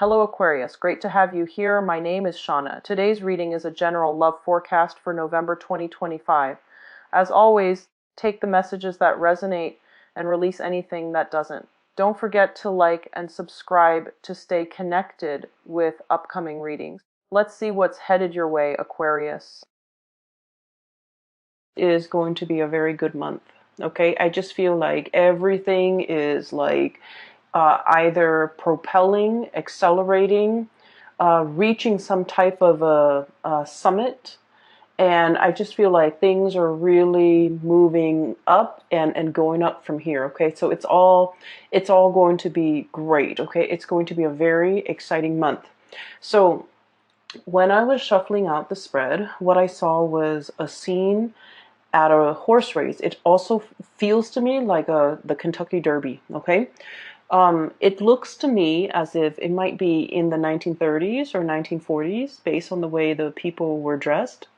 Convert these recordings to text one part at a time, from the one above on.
Hello Aquarius, great to have you here. My name is Shauna. Today's reading is a general love forecast for November 2025. As always, take the messages that resonate and release anything that doesn't. Don't forget to like and subscribe to stay connected with upcoming readings. Let's see what's headed your way, Aquarius. It is going to be a very good month. Okay, I just feel like everything is like either propelling, accelerating, reaching some type of a summit. And I just feel like things are really moving up and going up from here. Okay, so it's all going to be great. Okay, it's going to be a very exciting month. So when I was shuffling out the spread, what I saw was a scene at a horse race. It also feels to me like the Kentucky Derby. Okay, it looks to me as if it might be in the 1930s or 1940s based on the way the people were dressed.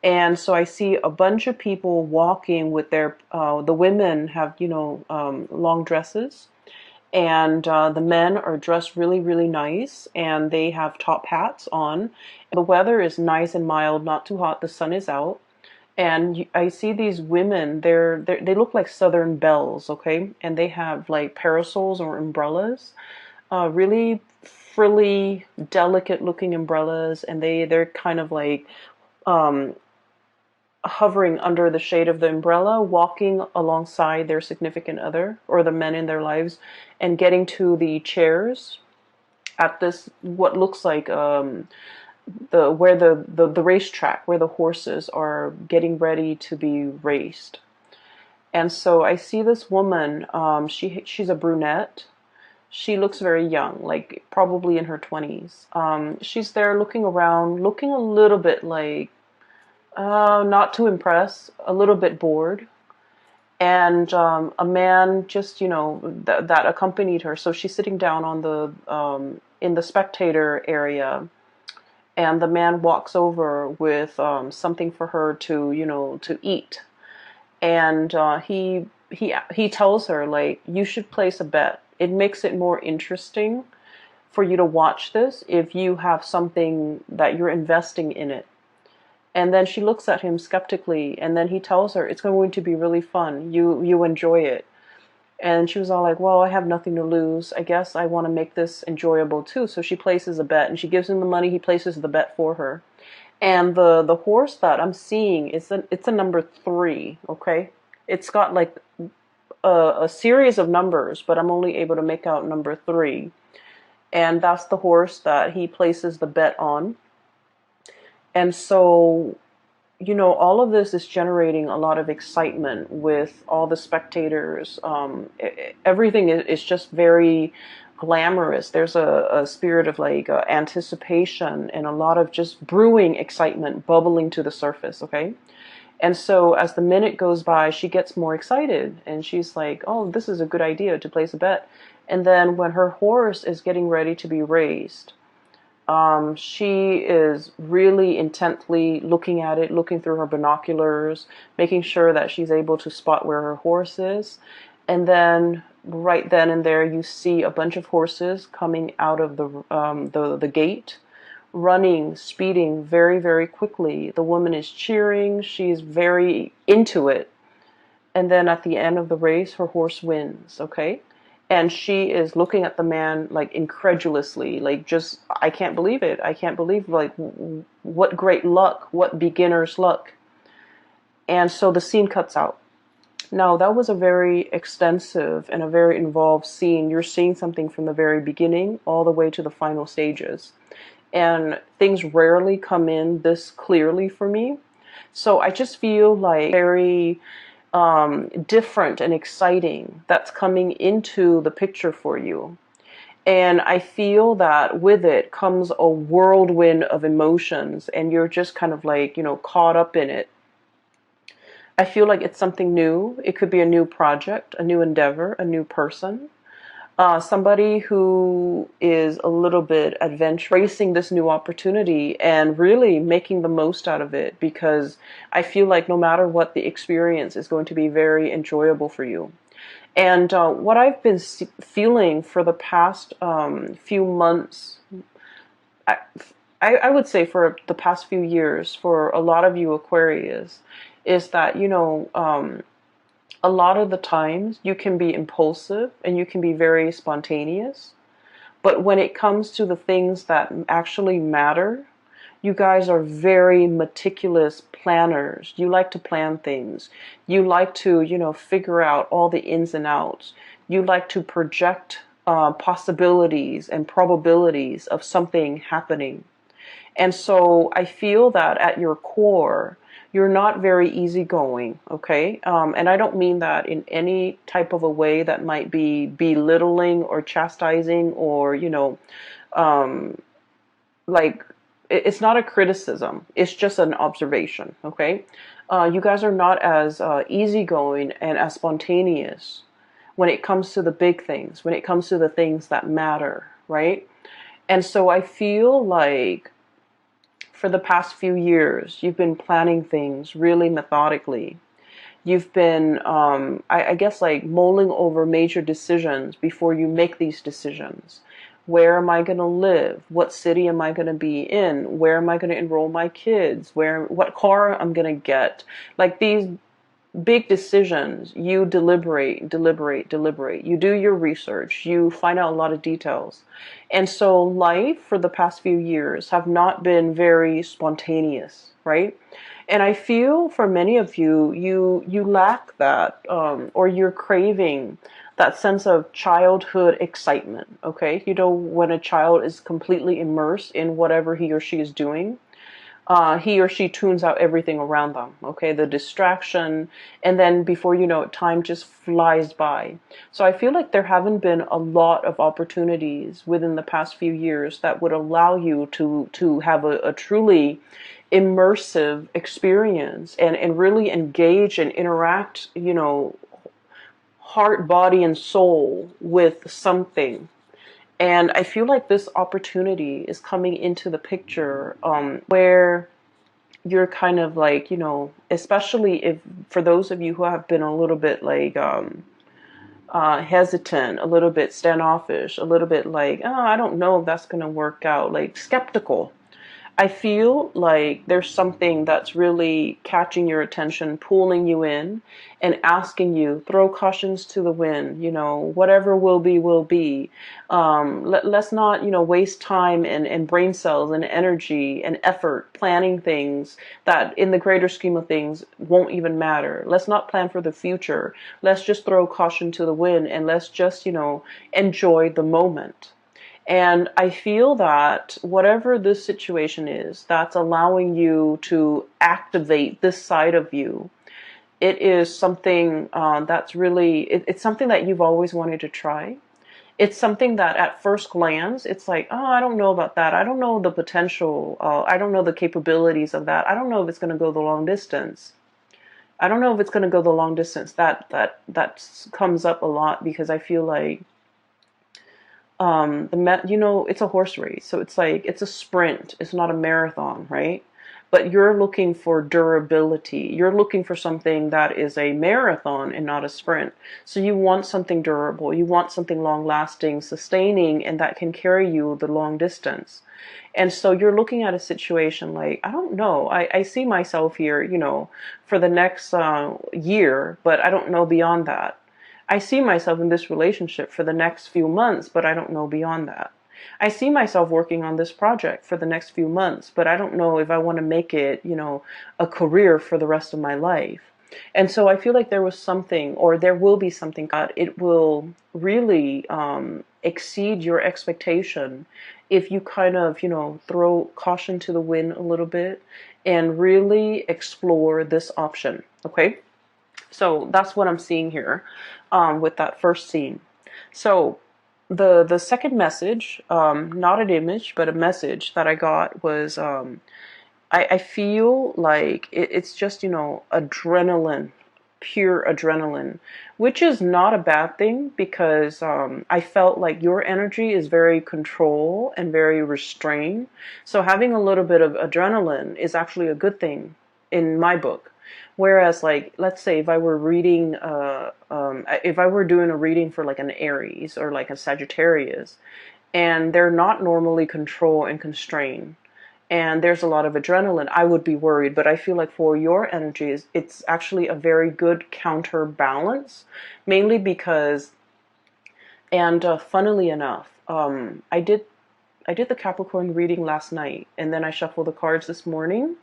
And so I see a bunch of people walking with the women have, long dresses. And the men are dressed really, really nice. And they have top hats on. The weather is nice and mild, not too hot. The sun is out. And I see these women, they look like Southern belles, okay? And they have like parasols or umbrellas, really frilly, delicate looking umbrellas. And they're kind of like um, hovering under the shade of the umbrella, walking alongside their significant other or the men in their lives and getting to the chairs at this, what looks like the racetrack where the horses are getting ready to be raced. And so I see this woman, she's a brunette. She looks very young, like probably in her 20s. She's there looking around, looking a little bit like not too impressed, a little bit bored. And a man just, that accompanied her. So she's sitting down on in the spectator area, and the man walks over with something for her to eat. And he tells her, like, you should place a bet. It makes it more interesting for you to watch this if you have something that you're investing in it. And then she looks at him skeptically, and then he tells her it's going to be really fun. You enjoy it. And she was all like, well, I have nothing to lose. I guess I want to make this enjoyable too. So she places a bet, and she gives him the money. He places the bet for her. And the horse that I'm seeing it's a number 3. Okay, it's got like a series of numbers, but I'm only able to make out number 3. And that's the horse that he places the bet on. And so, all of this is generating a lot of excitement with all the spectators. Everything is just very glamorous. There's a spirit of like anticipation and a lot of just brewing excitement bubbling to the surface, okay? And so as the minute goes by, she gets more excited and she's like, oh, this is a good idea to place a bet. And then when her horse is getting ready to be raised, she is really intently looking at it, looking through her binoculars, making sure that she's able to spot where her horse is. And then right then and there, you see a bunch of horses coming out of the gate, running, speeding very, very quickly. The woman is cheering. She's very into it. And then at the end of the race, her horse wins, okay? And she is looking at the man like incredulously, like just, I can't believe it. I can't believe, like, what great luck, what beginner's luck. And so the scene cuts out. Now, that was a very extensive and a very involved scene. You're seeing something from the very beginning all the way to the final stages. And things rarely come in this clearly for me. So I just feel like very different and exciting that's coming into the picture for you. And I feel that with it comes a whirlwind of emotions, and you're just kind of like, caught up in it. I feel like it's something new. It could be a new project, a new endeavor, a new person. Somebody who is a little bit adventurous, embracing this new opportunity and really making the most out of it, because I feel like no matter what, the experience is going to be very enjoyable for you. And what I've been feeling for the past few months, I, I would say for the past few years, for a lot of you Aquarius, is that, a lot of the times you can be impulsive and you can be very spontaneous. But when it comes to the things that actually matter, you guys are very meticulous planners. You like to plan things. You like to, figure out all the ins and outs. You like to project possibilities and probabilities of something happening. And so I feel that at your core, you're not very easygoing, okay? And I don't mean that in any type of a way that might be belittling or chastising or, um, like it's not a criticism. It's just an observation, okay? You guys are not as easygoing and as spontaneous when it comes to the big things, when it comes to the things that matter, right? And so I feel like for the past few years, you've been planning things really methodically. You've been, I guess, like mulling over major decisions before you make these decisions. Where am I going to live? What city am I going to be in? Where am I going to enroll my kids? What car I'm going to get? Like these big decisions, you deliberate. You do your research, you find out a lot of details. And so life for the past few years have not been very spontaneous, right? And I feel for many of you, you lack that, or you're craving that sense of childhood excitement, okay? When a child is completely immersed in whatever he or she is doing, he or she tunes out everything around them, okay? The distraction, and then before you know it, time just flies by. So I feel like there haven't been a lot of opportunities within the past few years that would allow you to have a truly immersive experience and really engage and interact, heart, body, and soul with something. And I feel like this opportunity is coming into the picture, where you're kind of like, especially if for those of you who have been a little bit like hesitant, a little bit standoffish, a little bit like, oh, I don't know if that's going to work out, like skeptical. I feel like there's something that's really catching your attention, pulling you in, and asking you, throw cautions to the wind, whatever will be, will be. Let's not, waste time and brain cells and energy and effort planning things that in the greater scheme of things won't even matter. Let's not plan for the future. Let's just throw caution to the wind and let's just, enjoy the moment. And I feel that whatever this situation is that's allowing you to activate this side of you, it is something that's really, it's something that you've always wanted to try. It's something that at first glance, it's like, oh, I don't know about that. I don't know the potential. I don't know the capabilities of that. I don't know if it's going to go the long distance. I don't know if it's going to go the long distance. That comes up a lot because I feel like it's a horse race, so it's like it's a sprint, it's not a marathon, right? But you're looking for durability, you're looking for something that is a marathon and not a sprint. So you want something durable, you want something long lasting, sustaining, and that can carry you the long distance. And so you're looking at a situation like, I don't know, I see myself here, for the next year, but I don't know beyond that. I see myself in this relationship for the next few months, but I don't know beyond that. I see myself working on this project for the next few months, but I don't know if I want to make it, a career for the rest of my life. And so I feel like there was something, or there will be something, that it will really exceed your expectation if you kind of, throw caution to the wind a little bit and really explore this option. Okay? So that's what I'm seeing here with that first scene. So the second message, not an image, but a message that I got was, I feel like it's just, adrenaline, pure adrenaline, which is not a bad thing because I felt like your energy is very control and very restrained. So having a little bit of adrenaline is actually a good thing in my book. Whereas, like, let's say if I were reading, if I were doing a reading for like an Aries or like a Sagittarius, and they're not normally controlled and constrained, and there's a lot of adrenaline, I would be worried. But I feel like for your energies, it's actually a very good counterbalance, mainly because, and funnily enough, I did the Capricorn reading last night, and then I shuffled the cards this morning,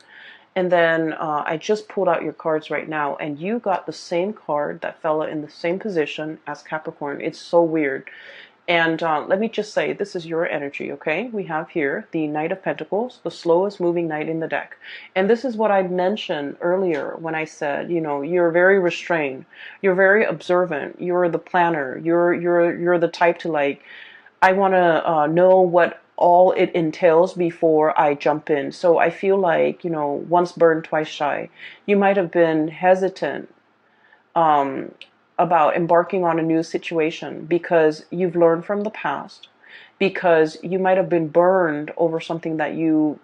and then I just pulled out your cards right now, and you got the same card that fell in the same position as Capricorn. It's so weird. And let me just say, this is your energy, okay? We have here the Knight of Pentacles, the slowest moving knight in the deck. And this is what I mentioned earlier when I said, you know, you're very restrained. You're very observant. You're the planner. You're the type to, like, I want to know what all it entails before I jump in. So I feel like, you know, once burned, twice shy. You might have been hesitant um, about embarking on a new situation because you've learned from the past, because you might have been burned over something that you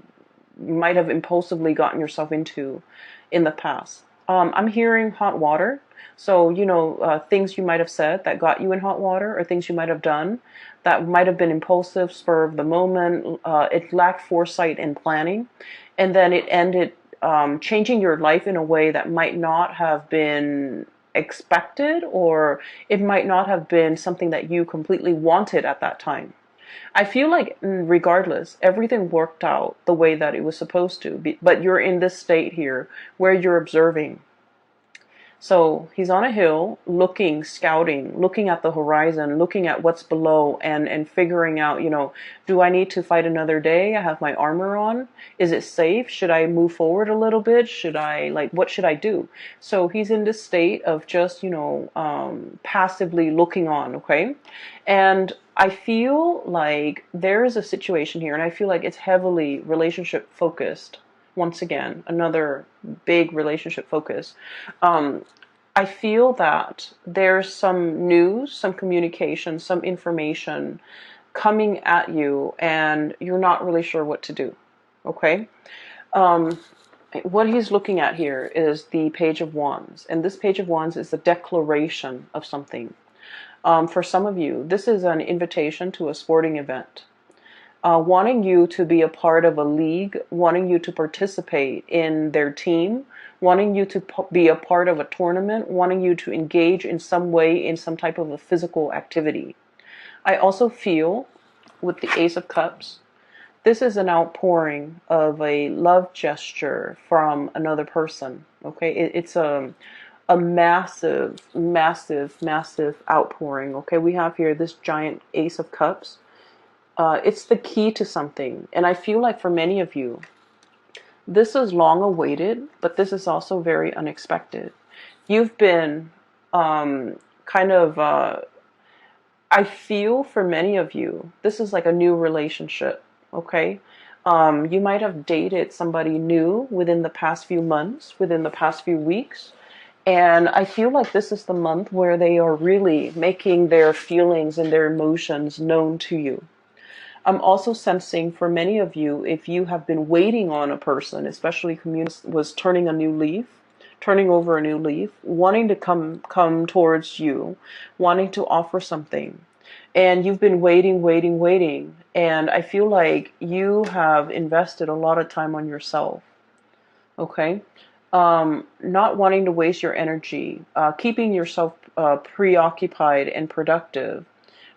might have impulsively gotten yourself into in the past. I'm hearing hot water. So, you know, things you might have said that got you in hot water, or things you might have done that might have been impulsive, spur of the moment. It lacked foresight and planning. And then it ended changing your life in a way that might not have been expected, or it might not have been something that you completely wanted at that time. I feel like regardless, everything worked out the way that it was supposed to be, but you're in this state here where you're observing. So he's on a hill looking, scouting, looking at the horizon, looking at what's below, and figuring out, you know, do I need to fight another day? I have my armor on. Is it safe? Should I move forward a little bit? Should I, like, what should I do? So he's in this state of just, you know, passively looking on, okay? And I feel like there is a situation here, and I feel like it's heavily relationship focused. Once again, another big relationship focus. I feel that there's some news, some communication, some information coming at you, and you're not really sure what to do. Okay? Um, what he's looking at here is the Page of Wands, and this Page of Wands is the declaration of something. For some of you, this is an invitation to a sporting event. Wanting you to be a part of a league, wanting you to participate in their team, wanting you to be a part of a tournament, wanting you to engage in some way in some type of a physical activity. I also feel with the Ace of Cups, this is an outpouring of a love gesture from another person. Okay, it's a massive, massive, massive outpouring. Okay, we have here this giant Ace of Cups. It's the key to something. And I feel like for many of you, this is long awaited, but this is also very unexpected. You've been kind of, I feel for many of you, this is like a new relationship, okay? You might have dated somebody new within the past few months, within the past few weeks. And I feel like this is the month where they are really making their feelings and their emotions known to you. I'm also sensing for many of you, if you have been waiting on a person, especially community was turning a new leaf, turning over a new leaf, wanting to come towards you, wanting to offer something. And you've been waiting, waiting, waiting. And I feel like you have invested a lot of time on yourself. Okay? Not wanting to waste your energy, keeping yourself preoccupied and productive,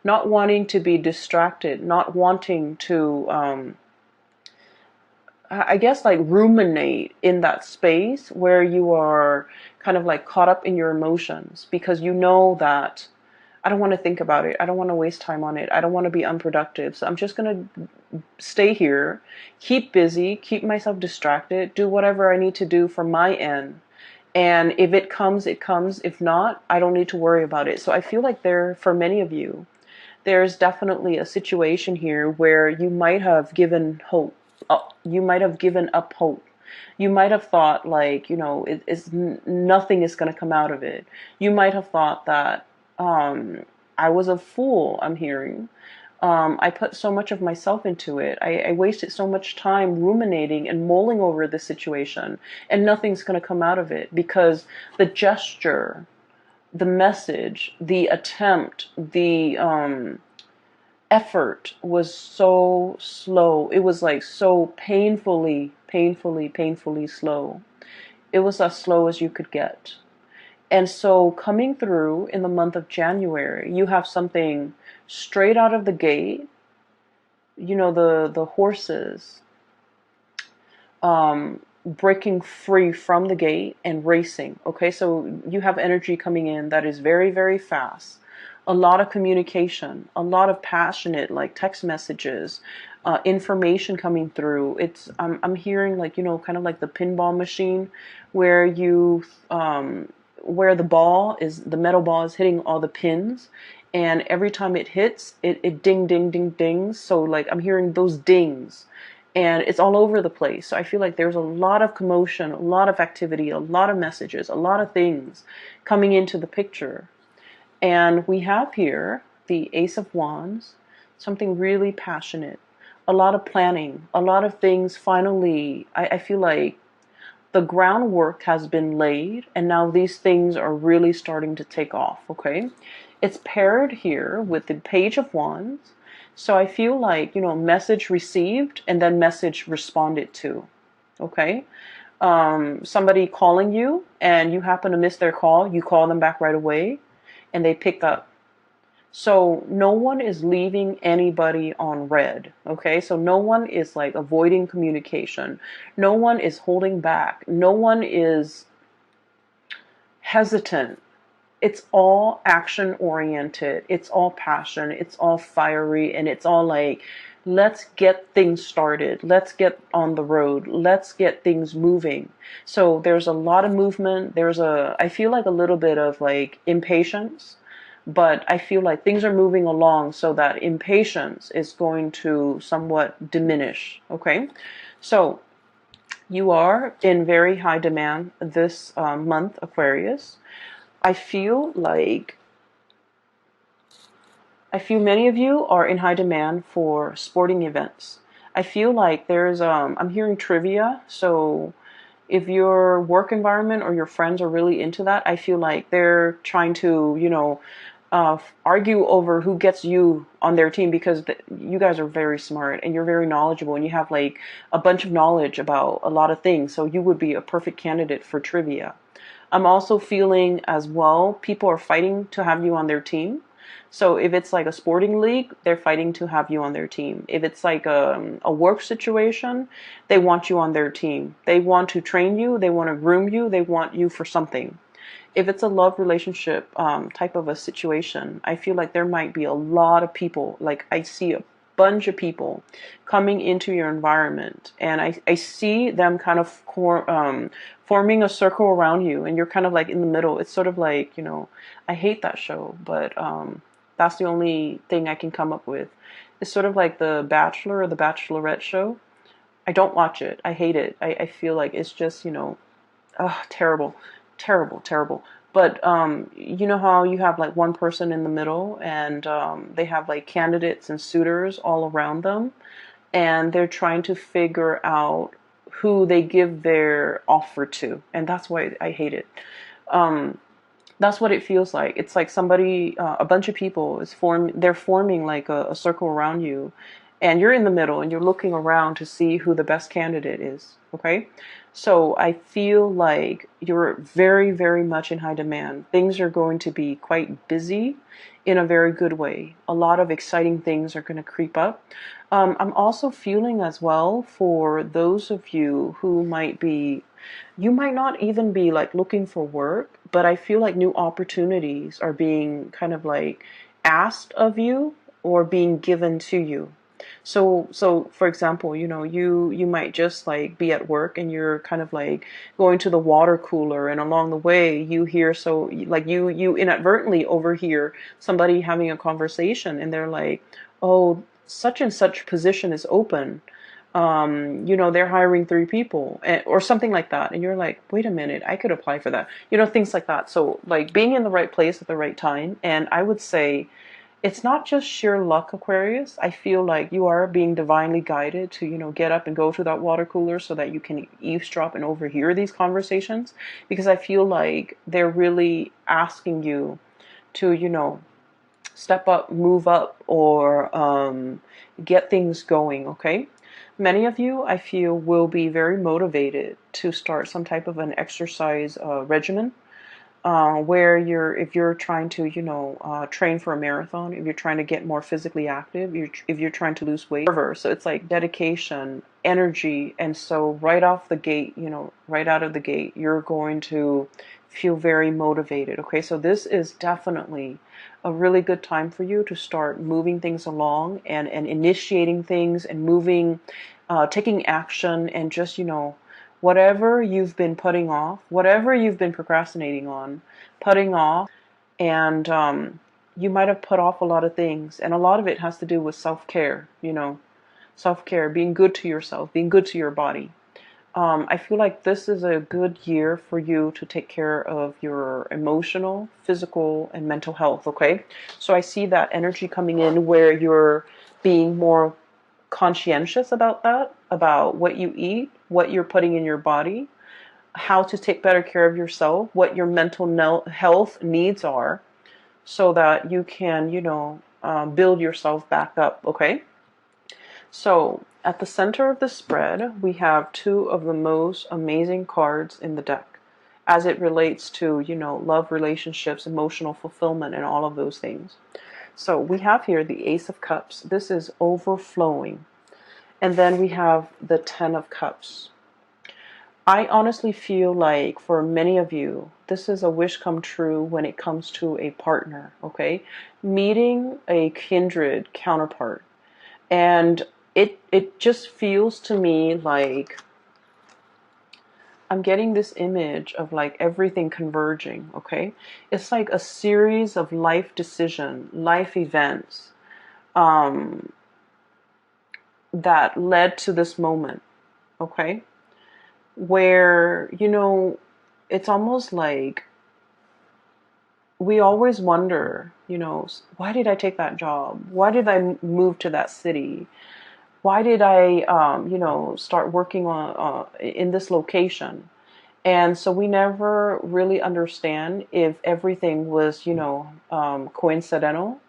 not wanting to be distracted, not wanting to, I guess, like ruminate in that space where you are kind of like caught up in your emotions, because you know that I don't want to think about it. I don't want to waste time on it. I don't want to be unproductive. So I'm just going to stay here, keep busy, keep myself distracted, do whatever I need to do from my end. And if it comes, it comes. If not, I don't need to worry about it. So I feel like for many of you, there's definitely a situation here where you might have given hope. You might have given up hope. You might have thought, like, you know, nothing is going to come out of it. You might have thought that I was a fool, I'm hearing. I put so much of myself into it. I wasted so much time ruminating and mulling over the situation, and nothing's going to come out of it because the gesture, the message, the attempt, the effort was so slow. It was like so painfully slow. It was as slow as you could get. And so coming through in the month of January, you have something straight out of the gate. You know, the horses breaking free from the gate and racing. Okay, so you have energy coming in that is very fast. A lot of communication, a lot of passionate like text messages, information coming through. It's I'm hearing like, you know, kind of like the pinball machine where you where the metal ball is hitting all the pins, and every time it hits it ding dings. So like I'm hearing those dings, and it's all over the place. So I feel like there's a lot of commotion, a lot of activity, a lot of messages, a lot of things coming into the picture. And we have here the Ace of Wands, something really passionate, a lot of planning, a lot of things finally. I feel like the groundwork has been laid, and now these things are really starting to take off, okay? It's paired here with the Page of Wands. So I feel like, you know, message received and then message responded to, okay? Somebody calling you and you happen to miss their call, you call them back right away and they pick up. So no one is leaving anybody on red, okay? So no one is like avoiding communication. No one is holding back. No one is hesitant. It's all action oriented. It's all passion. It's all fiery, and it's all like, let's get things started. Let's get on the road. Let's get things moving. So there's a lot of movement. I feel like a little bit of like impatience, but I feel like things are moving along so that impatience is going to somewhat diminish. Okay. So you are in very high demand this month, Aquarius. I feel many of you are in high demand for sporting events. I feel like I'm hearing trivia. So if your work environment or your friends are really into that, I feel like they're trying to, you know, argue over who gets you on their team, because you guys are very smart and you're very knowledgeable and you have like a bunch of knowledge about a lot of things. So you would be a perfect candidate for trivia. I'm also feeling as well, people are fighting to have you on their team. So if it's like a sporting league, they're fighting to have you on their team. If it's like a work situation, they want you on their team. They want to train you. They want to groom you. They want you for something. If it's a love relationship type of a situation, I feel like there might be a lot of people. Like I see a bunch of people coming into your environment, and I see them kind of forming a circle around you, and you're kind of like in the middle. It's sort of like, you know, I hate that show, but that's the only thing I can come up with. It's sort of like The Bachelor or The Bachelorette show. I don't watch it. I hate it. I feel like it's just, you know, terrible, terrible. But you know how you have like one person in the middle, and they have like candidates and suitors all around them, and they're trying to figure out who they give their offer to, and that's why I hate it. That's what it feels like. It's like somebody, a bunch of people they're forming like a circle around you, and you're in the middle and you're looking around to see who the best candidate is. Okay. So I feel like you're very much in high demand. Things are going to be quite busy in a very good way. A lot of exciting things are going to creep up. I'm also feeling as well for those of you who you might not even be like looking for work, but I feel like new opportunities are being kind of like asked of you or being given to you. So for example, you know, you might just like be at work and you're kind of like going to the water cooler, and along the way you hear, so like you inadvertently overhear somebody having a conversation, and they're like, "Oh, such and such position is open. You know, they're hiring 3 people," or something like that. And you're like, "Wait a minute, I could apply for that." You know, things like that. So like being in the right place at the right time. And I would say it's not just sheer luck, Aquarius. I feel like you are being divinely guided to, get up and go to that water cooler so that you can eavesdrop and overhear these conversations. Because I feel like they're really asking you to, step up, move up, or get things going, okay? Many of you, I feel, will be very motivated to start some type of an exercise regimen, where if you're trying to, train for a marathon, if you're trying to get more physically active, if you're trying to lose weight, whatever. So it's like dedication, energy, and so right off the gate, right out of the gate, you're going to feel very motivated. Okay, so this is definitely a really good time for you to start moving things along and initiating things and moving, taking action, and just, whatever you've been putting off, whatever you've been procrastinating on, putting off, and you might have put off a lot of things, and a lot of it has to do with self-care, self-care, being good to yourself, being good to your body. I feel like this is a good year for you to take care of your emotional, physical, and mental health, okay? So I see that energy coming in where you're being more conscientious about that, about what you eat, what you're putting in your body, how to take better care of yourself, what your mental health needs are, so that you can, build yourself back up, okay? So at the center of the spread, we have two of the most amazing cards in the deck as it relates to, love, relationships, emotional fulfillment, and all of those things. So we have here the Ace of Cups. This is overflowing. And then we have the Ten of Cups. I honestly feel like for many of you, this is a wish come true when it comes to a partner, okay? Meeting a kindred counterpart. And it just feels to me like I'm getting this image of like everything converging, okay? It's like a series of life decision, life events that led to this moment, okay? Where, it's almost like we always wonder, why did I take that job? Why did I move to that city? Why did I, start working on in this location? And so we never really understand if everything was, coincidental,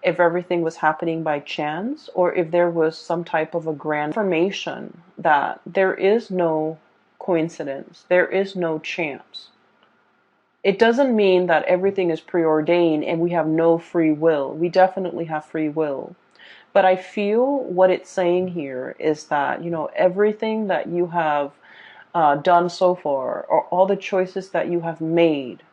if everything was happening by chance, or if there was some type of a grand affirmation that there is no coincidence, there is no chance. It doesn't mean that everything is preordained and we have no free will. We definitely have free will. But I feel what it's saying here is that, everything that you have done so far, or all the choices that you have made,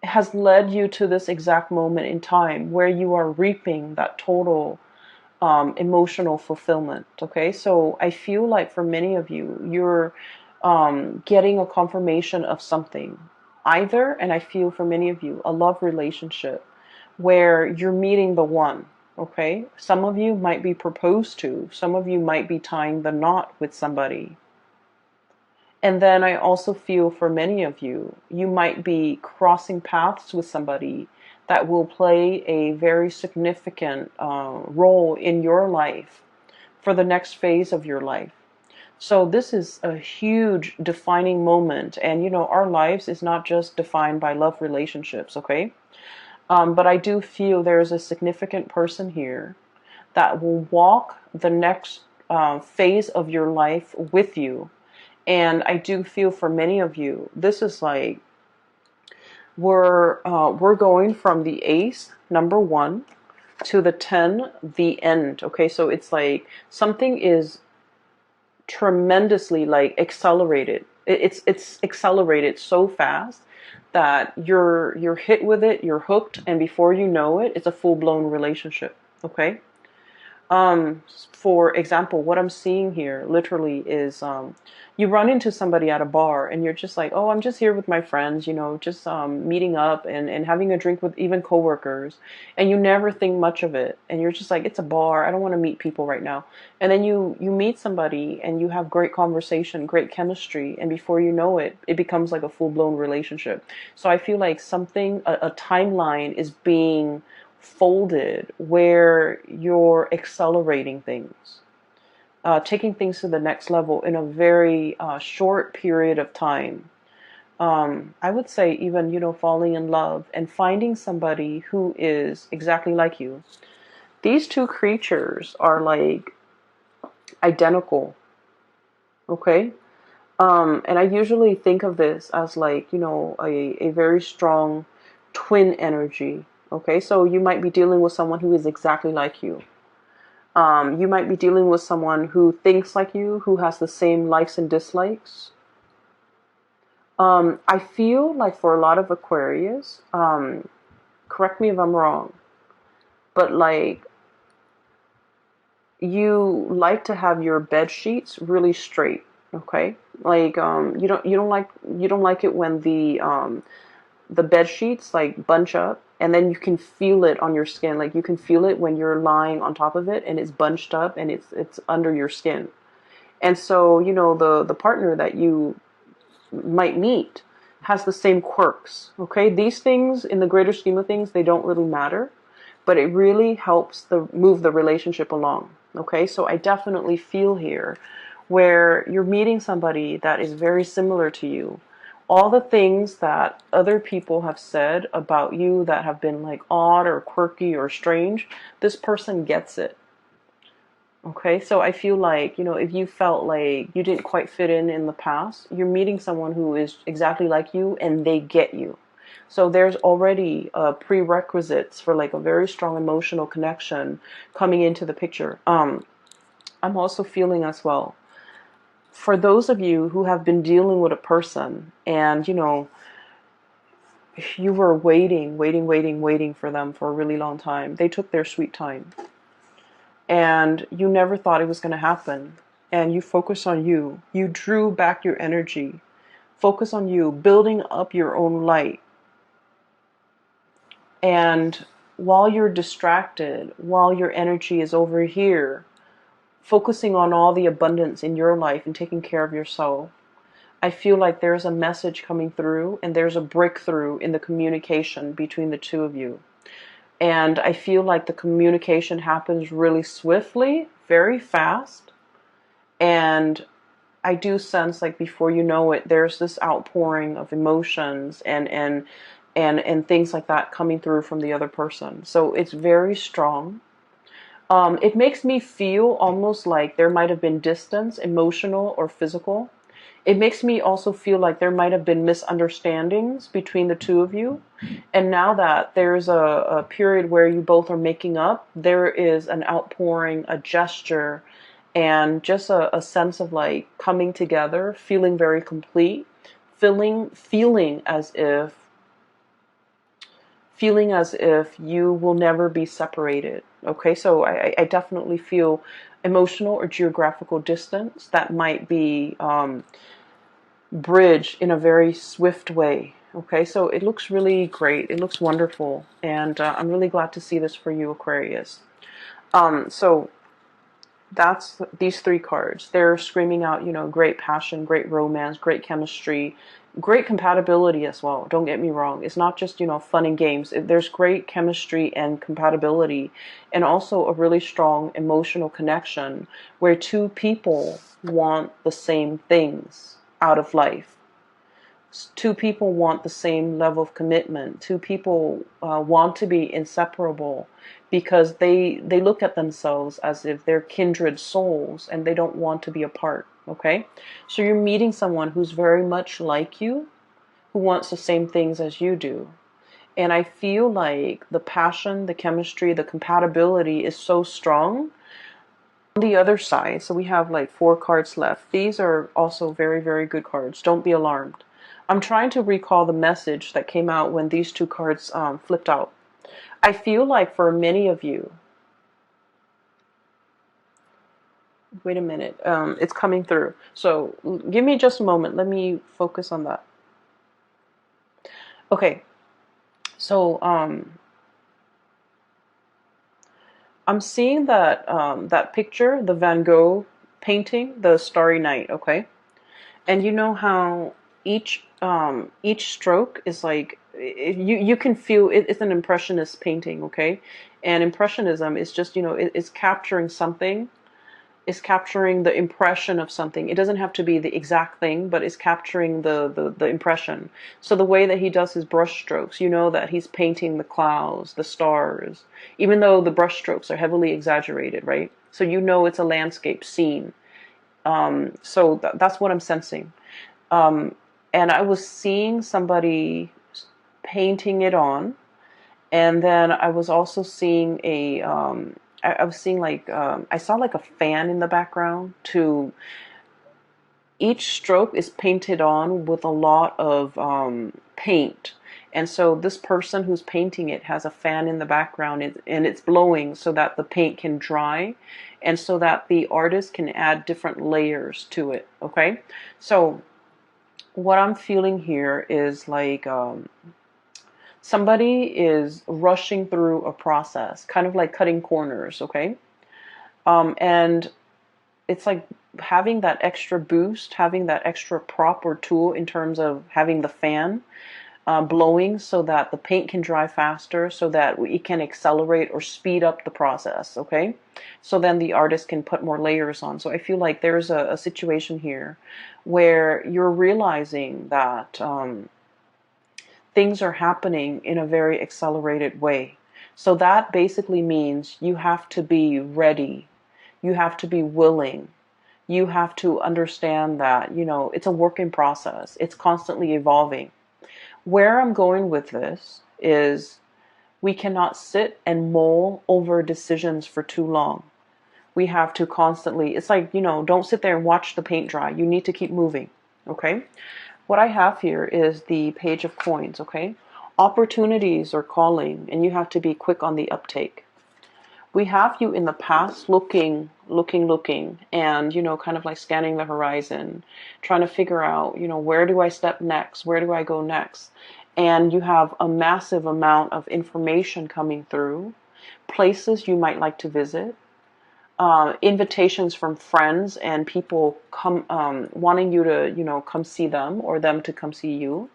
has led you to this exact moment in time where you are reaping that total emotional fulfillment. Okay, so I feel like for many of you, you're getting a confirmation of something. Either, and I feel for many of you, a love relationship where you're meeting the one. Okay, some of you might be proposed to, some of you might be tying the knot with somebody. And then I also feel for many of you, you might be crossing paths with somebody that will play a very significant role in your life for the next phase of your life. So this is a huge defining moment. And, our lives is not just defined by love relationships, okay? But I do feel there's a significant person here that will walk the next phase of your life with you. And I do feel for many of you, this is like we're going from the Ace, number 1, to the 10, the end. Okay, so it's like something is tremendously like accelerated. It's accelerated so fast that you're hit with it, you're hooked, and before you know it, it's a full-blown relationship. Okay. For example, what I'm seeing here literally is you run into somebody at a bar and you're just like, oh, I'm just here with my friends, you know, just meeting up and having a drink with even coworkers. And you never think much of it. And you're just like, it's a bar. I don't want to meet people right now. And then you meet somebody and you have great conversation, great chemistry. And before you know it, it becomes like a full-blown relationship. So I feel like a timeline is being folded where you're accelerating things, taking things to the next level in a very short period of time. I would say even, you know, falling in love and finding somebody who is exactly like you. These two creatures are like identical, okay? And I usually think of this as like, you know, a very strong twin energy. Okay, so you might be dealing with someone who is exactly like you. You might be dealing with someone who thinks like you, who has the same likes and dislikes. I feel like for a lot of Aquarius, correct me if I'm wrong, but like you like to have your bed sheets really straight. Okay, like you don't like it when the bed sheets like bunch up and then you can feel it on your skin. Like you can feel it when you're lying on top of it and it's bunched up and it's under your skin. And so, you know, the partner that you might meet has the same quirks. Okay? These things in the greater scheme of things, they don't really matter, but it really helps move the relationship along. Okay? So I definitely feel here where you're meeting somebody that is very similar to you. All the things that other people have said about you that have been like odd or quirky or strange, this person gets it. Okay, so I feel like, you know, if you felt like you didn't quite fit in the past, you're meeting someone who is exactly like you and they get you. So there's already prerequisites for like a very strong emotional connection coming into the picture. I'm also feeling as well, for those of you who have been dealing with a person and, you know, you were waiting for them for a really long time. They took their sweet time. And you never thought it was going to happen. And you focus on you. You drew back your energy. Focus on you, building up your own light. And while you're distracted, while your energy is over here, focusing on all the abundance in your life and taking care of yourself, I feel like there's a message coming through and there's a breakthrough in the communication between the two of you. And I feel like the communication happens really swiftly, very fast. And I do sense like before you know it, there's this outpouring of emotions and things like that coming through from the other person. So it's very strong. It makes me feel almost like there might have been distance, emotional or physical. It makes me also feel like there might have been misunderstandings between the two of you. And now that there's a period where you both are making up, there is an outpouring, a gesture, and just a sense of like coming together, feeling very complete, feeling as if you will never be separated. Okay, so I definitely feel emotional or geographical distance that might be bridged in a very swift way. Okay, so it looks really great. It looks wonderful. And I'm really glad to see this for you, Aquarius. So that's these three cards. They're screaming out, you know, great passion, great romance, great chemistry, great compatibility as well. Don't get me wrong. It's not just, you know, fun and games. There's great chemistry and compatibility and also a really strong emotional connection where two people want the same things out of life. Two people want the same level of commitment. Two people want to be inseparable because they look at themselves as if they're kindred souls and they don't want to be apart. Okay, so you're meeting someone who's very much like you, who wants the same things as you do. And I feel like the passion, the chemistry, the compatibility is so strong. On the other side, so we have like 4 cards left. These are also very, very good cards. Don't be alarmed. I'm trying to recall the message that came out when these 2 cards flipped out. I feel like for many of you, Wait a minute. It's coming through. So give me just a moment. Let me focus on that. Okay. So I'm seeing that that picture, the Van Gogh painting, the Starry Night. Okay. And you know how each stroke is like you can feel it's an impressionist painting, okay? And impressionism is just, it's capturing something, is capturing the impression of something. It doesn't have to be the exact thing, but it's capturing the impression. So the way that he does his brush strokes, you know that he's painting the clouds, the stars, even though the brush strokes are heavily exaggerated, right? So you know it's a landscape scene. So that's what I'm sensing. Um, and I was seeing somebody painting it on, and then I was also seeing I was seeing like I saw like a fan in the background. To each stroke is painted on with a lot of paint. And so this person who's painting it has a fan in the background, and it's blowing so that the paint can dry and so that the artist can add different layers to it. Okay. So what I'm feeling here is like somebody is rushing through a process, kind of like cutting corners, okay? And it's like having that extra boost, having that extra prop or tool in terms of having the fan blowing so that the paint can dry faster, so that it can accelerate or speed up the process, okay? So then the artist can put more layers on. So I feel like there's a situation here where you're realizing that things are happening in a very accelerated way. So that basically means you have to be ready, you have to be willing, you have to understand that, it's a work in process, it's constantly evolving. Where I'm going with this is we cannot sit and mull over decisions for too long. We have to constantly, it's like, don't sit there and watch the paint dry. You need to keep moving. Okay. What I have here is the Page of Coins. Okay. Opportunities are calling, and you have to be quick on the uptake. We have you in the past looking, and, kind of like scanning the horizon, trying to figure out, where do I step next? Where do I go next? And you have a massive amount of information coming through, places you might like to visit, invitations from friends and people come wanting you to, come see them or them to come see you.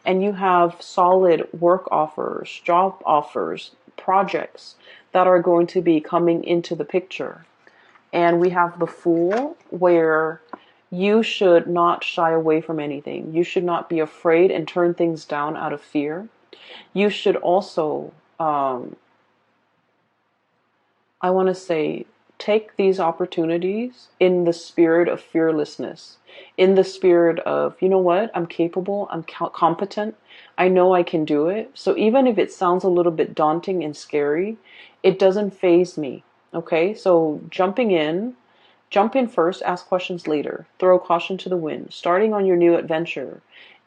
And you have solid work offers, job offers, projects that are going to be coming into the picture. And we have the Fool, where you should not shy away from anything. You should not be afraid and turn things down out of fear. You should also, I want to say, take these opportunities in the spirit of fearlessness, in the spirit of, you know what, I'm capable, I'm competent, I know I can do it. So even if it sounds a little bit daunting and scary, it doesn't faze me. Okay, so jump in first, ask questions later, throw caution to the wind, starting on your new adventure,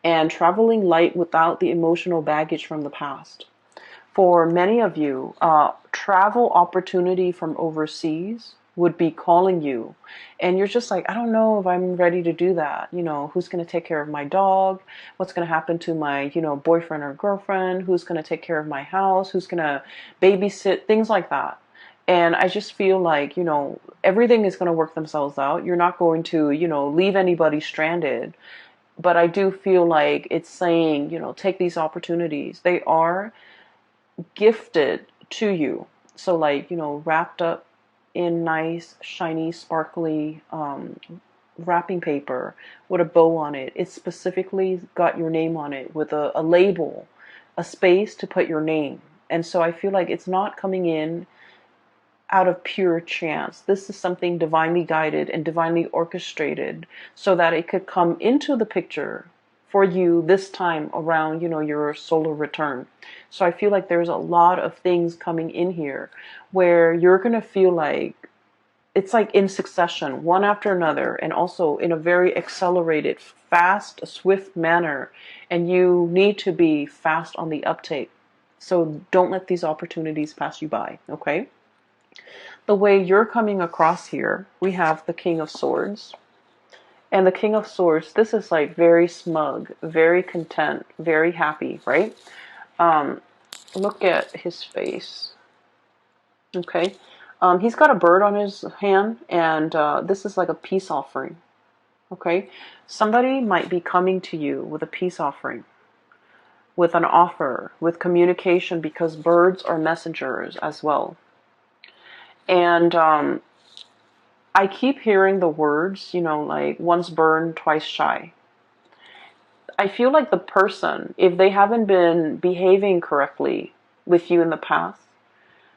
and traveling light without the emotional baggage from the past. For many of you, travel opportunity from overseas would be calling you, and you're just like, I don't know if I'm ready to do that. Who's going to take care of my dog? What's going to happen to my, boyfriend or girlfriend? Who's going to take care of my house? Who's going to babysit? Things like that. And I just feel like, everything is going to work themselves out. You're not going to, leave anybody stranded. But I do feel like it's saying, take these opportunities. They are gifted to you. So like, wrapped up in nice, shiny, sparkly wrapping paper with a bow on it. It's specifically got your name on it with a label, a space to put your name. And so I feel like it's not coming in out of pure chance. This is something divinely guided and divinely orchestrated so that it could come into the picture for you this time around, your solar return. So I feel like there's a lot of things coming in here where you're going to feel like it's like in succession, one after another, and also in a very accelerated, fast, swift manner. And you need to be fast on the uptake. So don't let these opportunities pass you by, okay? The way you're coming across here, we have the King of Swords. And the King of Swords, this is like very smug, very content, very happy, right? Um, Look at his face. Okay. He's got a bird on his hand, and this is like a peace offering. Okay. Somebody might be coming to you with a peace offering, with an offer, with communication, because birds are messengers as well. And I keep hearing the words, like once burned, twice shy. I feel like the person, if they haven't been behaving correctly with you in the past,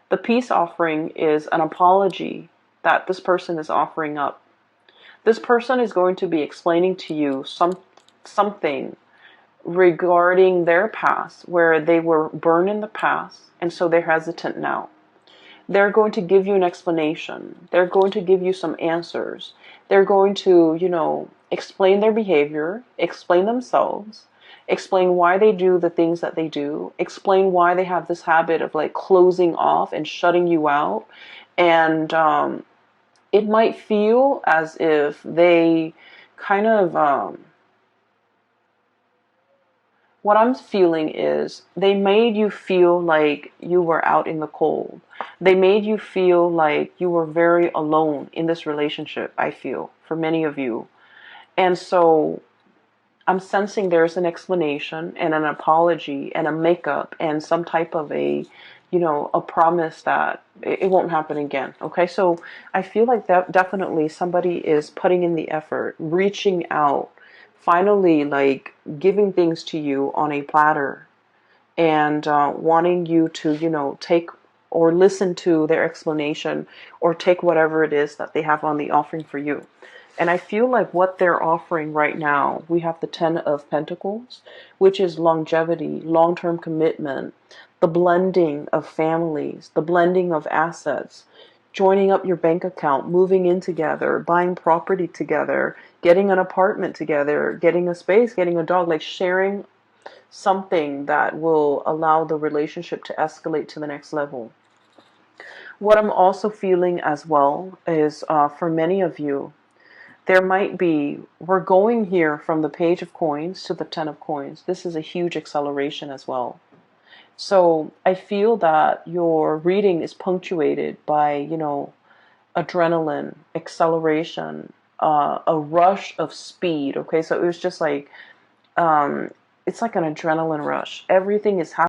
the peace offering is an apology that this person is offering up. This person is going to be explaining to you something regarding their past, where they were burned in the past, and so they're hesitant now. They're going to give you an explanation. They're going to give you some answers. They're going to, explain their behavior, explain themselves, explain why they do the things that they do, explain why they have this habit of like closing off and shutting you out. And it might feel as if they kind of, what I'm feeling is they made you feel like you were out in the cold. They made you feel like you were very alone in this relationship, I feel, for many of you. And so I'm sensing there's an explanation and an apology and a makeup and some type of a promise that it won't happen again. Okay, so I feel like that definitely somebody is putting in the effort, reaching out, finally like giving things to you on a platter, and wanting you to, take or listen to their explanation, or take whatever it is that they have on the offering for you. And I feel like what they're offering right now, we have the Ten of Pentacles, which is longevity, long-term commitment, the blending of families, the blending of assets, joining up your bank account, moving in together, buying property together, getting an apartment together, getting a space, getting a dog, like sharing something that will allow the relationship to escalate to the next level. What I'm also feeling as well is for many of you, there might be, we're going here from the Page of Coins to the Ten of Coins. This is a huge acceleration as well. So I feel that your reading is punctuated by, adrenaline, acceleration, a rush of speed. Okay, so it was just like, it's like an adrenaline rush. Everything is happening